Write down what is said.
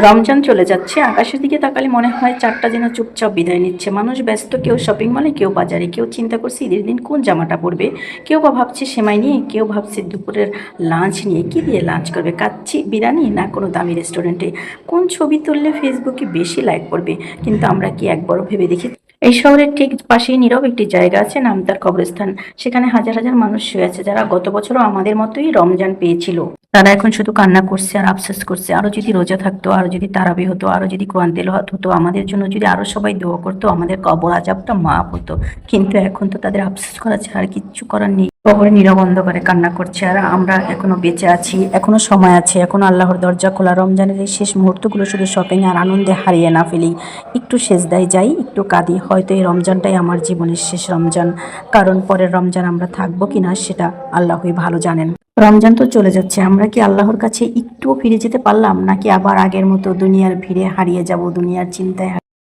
রমজান চলে যাচ্ছে, আকাশের দিকে তাকালে মনে হয় চারটা যেন চুপচাপ বিদায় নিচ্ছে। মানুষ ব্যস্ত, কেউ শপিং মলে, কেউ বাজারে, কেউ চিন্তা করছে ঈদের দিন কোন জামাটা পরবে, কেউ বা ভাবছে সেমাই নিয়ে, কেউ ভাবছে দুপুরের লাঞ্চ নিয়ে, কি দিয়ে লাঞ্চ করবে, কাচ্চি বিরিয়ানি না কোনো দামি রেস্টুরেন্টে, কোন ছবি তুললে ফেসবুকে বেশি লাইক পড়বে। কিন্তু আমরা কি একবারও ভেবে দেখি এই শহরের ঠিক পাশেই নীরব একটি জায়গা আছে, নাম তার কবরস্থান। সেখানে হাজার হাজার মানুষ শুয়ে আছে, যারা গত বছরও আমাদের মতোই রমজান পেয়েছিল। তারা এখন শুধু কান্না করছে আর আফসোস করছে, আরো যদি রোজা থাকতো, আরো যদি তারাবি হতো, আরো যদি কোরআন তেলাওয়াত হতো, আমাদের জন্য যদি আরো সবাই দোয়া করতো, আমাদের কবর আযাবটা মাফ হতো। কিন্তু এখন তো তাদের আফসোস করা ছাড়া আর কিচ্ছু করার নেই। কবরে নীরব অন্ধকারে কান্না করছে, আর আমরা এখনো বেঁচে আছি, এখনো সময় আছে, এখনো আল্লাহর দরজা খোলা। রমজানের এই শেষ মুহূর্তগুলো শুধু শপিং আর আনন্দে হারিয়ে না ফেলি। একটু সেজদায় যাই, একটু কাঁদি, হয়তো এই রমজানটাই আমার জীবনের শেষ রমজান। কারণ পরের রমজান আমরা থাকবো কিনা সেটা আল্লাহই ভালো জানেন। রমজান তো চলে যাচ্ছে, আমরা কি আল্লাহর কাছে একটুও ফিরে যেতে পারলাম, নাকি আবার আগের মতো দুনিয়ার ভিড়ে হারিয়ে যাব, দুনিয়ার চিন্তায়